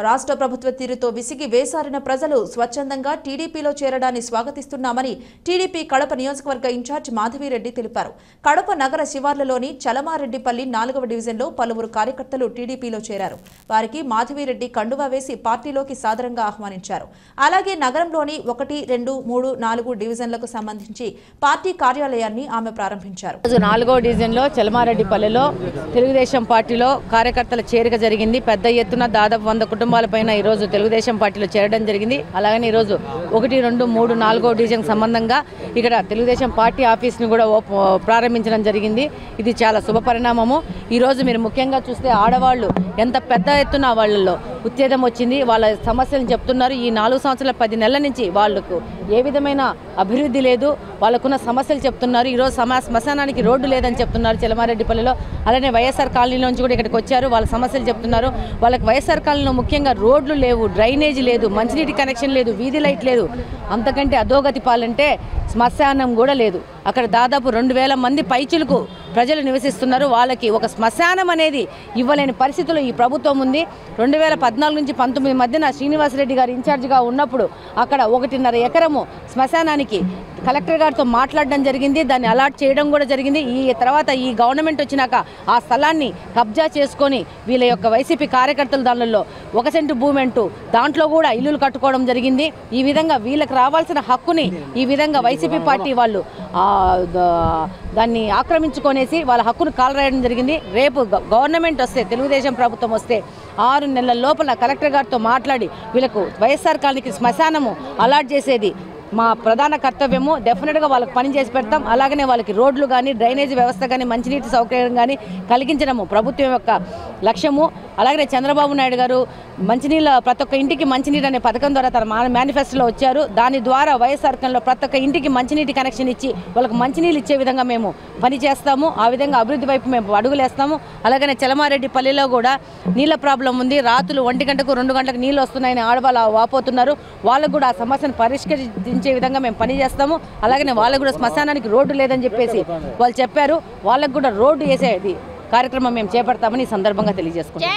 రాష్ట్ర ప్రభుత్వ తీరుతో విసిగి వేసారిన ప్రజలు స్వచ్ఛందంగా టీడీపీలో చేరడాన్ని స్వాగతిస్తున్నామని టీడీపీ కడప నియోజకవర్గ ఇన్ఛార్జ్ మాధవిరెడ్డి తెలిపారు. కడప నగర శివార్లలోని చలమారెడ్డిపల్లి 4వ డివిజన్లో పలువురు కార్యకర్తలు టీడీపీలో చేరారు. వారికి మాధవిరెడ్డి కండువా వేసి పార్టీలోకి సాదరంగా ఆహ్వానించారు. అలాగే నగరంలోని 1, 2, 3, 4 డివిజన్లకు సంబంధించి పార్టీ కార్యాలయాన్ని ఆమె ప్రారంభించారు. 4వ డివిజన్లో చలమారెడ్డిపల్లిలో తెలుగుదేశం పార్టీలో కార్యకర్తల చేరిక జరిగింది. పెద్ద ఎత్తున దాదాపు 100 కుటుంబాలపైన ఈరోజు తెలుగుదేశం పార్టీలో చేరడం జరిగింది. అలాగనే ఈరోజు 1, 2, 3, 4వ డివిజన్ సంబంధంగా ఇక్కడ తెలుగుదేశం పార్టీ ఆఫీస్ని కూడా ప్రారంభించడం జరిగింది. ఇది చాలా శుభ పరిణామము. ఈరోజు మీరు ముఖ్యంగా చూస్తే ఆడవాళ్ళు ఎంత పెద్ద ఎత్తున వాళ్ళలో ఉత్తేజం వచ్చింది. వాళ్ళ సమస్యలను చెప్తున్నారు. ఈ 4 సంవత్సరాల 10 నెలల నుంచి వాళ్లకు ఏ విధమైన అభివృద్ధి లేదు, వాళ్ళకున్న సమస్యలు చెప్తున్నారు. ఈరోజు శ్మశానానికి రోడ్డు లేదని చెప్తున్నారు చలమారెడ్డిపల్లిలో. అలానే వైఎస్ఆర్ కాలనీలో నుంచి కూడా ఇక్కడికి వచ్చారు, వాళ్ళ సమస్యలు చెప్తున్నారు. వాళ్ళకి వైఎస్ఆర్ కాలనీలో ముఖ్యంగా రోడ్లు లేవు, డ్రైనేజ్ లేదు, మంచినీటి కనెక్షన్ లేదు, వీధి లైట్ లేదు. అంతకంటే అధోగతి పాలంటే శ్మశానం కూడా లేదు. అక్కడ దాదాపు 2000 మంది పైచులకు ప్రజలు నివసిస్తున్నారు. వాళ్ళకి ఒక శ్మశానం అనేది ఇవ్వలేని పరిస్థితుల్లో ఈ ప్రభుత్వం ఉంది. 2014 నుంచి 19 మధ్యన శ్రీనివాసరెడ్డి గారు ఇన్ఛార్జిగా ఉన్నప్పుడు అక్కడ 1.5 ఎకరము శ్మశానానికి కలెక్టర్ గారితో మాట్లాడడం జరిగింది. దాన్ని అలాట్ చేయడం కూడా జరిగింది. ఈ తర్వాత ఈ గవర్నమెంట్ వచ్చినాక ఆ స్థలాన్ని కబ్జా చేసుకొని వీళ్ళ యొక్క వైసీపీ కార్యకర్తల దానిలో 1 సెంటు భూమి అంటూ దాంట్లో కూడా ఇల్లులు కట్టుకోవడం జరిగింది. ఈ విధంగా వీళ్ళకి రావాల్సిన హక్కుని ఈ విధంగా వైసీపీ పార్టీ వాళ్ళు దాన్ని ఆక్రమించుకొనేసి వాళ్ళ హక్కును కాలరాయడం జరిగింది. రేపు గవర్నమెంట్ వస్తే, తెలుగుదేశం ప్రభుత్వం వస్తే 6 నెలల లోపల కలెక్టర్ గారితో మాట్లాడి వీళ్ళకు వైఎస్ఆర్ కాలనీకి శ్మశానము అలాట్ చేసేది మా ప్రధాన కర్తవ్యము. డెఫినెట్గా వాళ్ళకి పని చేసి పెడతాం. అలాగనే వాళ్ళకి రోడ్లు కానీ, డ్రైనేజ్ వ్యవస్థ కానీ, మంచినీటి సౌకర్యం కానీ కలిగించడము ప్రభుత్వం యొక్క లక్ష్యము. అలాగే చంద్రబాబు నాయుడు గారు మంచినీళ్ళ ప్రతి ఒక్క ఇంటికి మంచినీరు అనే పథకం ద్వారా తన మేనిఫెస్టోలో వచ్చారు. దాని ద్వారా వైఎస్ఆర్ కాలనీలో ప్రతి ఒక్క ఇంటికి మంచినీటి కనెక్షన్ ఇచ్చి వాళ్ళకి మంచినీళ్ళు ఇచ్చే విధంగా మేము పని చేస్తాము. ఆ విధంగా అభివృద్ధి వైపు మేము అడుగులేస్తాము. అలాగనే చలమారెడ్డిపల్లిలో కూడా నీళ్ళ ప్రాబ్లం ఉంది. రాత్రులు 1 గంటకు 2 గంటలకు నీళ్ళు వస్తున్నాయని ఆడవాళ్ళు వాపోతున్నారు. వాళ్ళకు కూడా ఆ సమస్యను పరిష్కరించే విధంగా మేము పని చేస్తాము. అలాగనే వాళ్ళకు కూడా శ్మశానానికి రోడ్డు లేదని చెప్పేసి వాళ్ళు చెప్పారు. వాళ్ళకు కూడా రోడ్డు వేసేది కార్యక్రమం మేము చేపడతామని ఈ సందర్భంగా తెలియజేసుకుంటాం.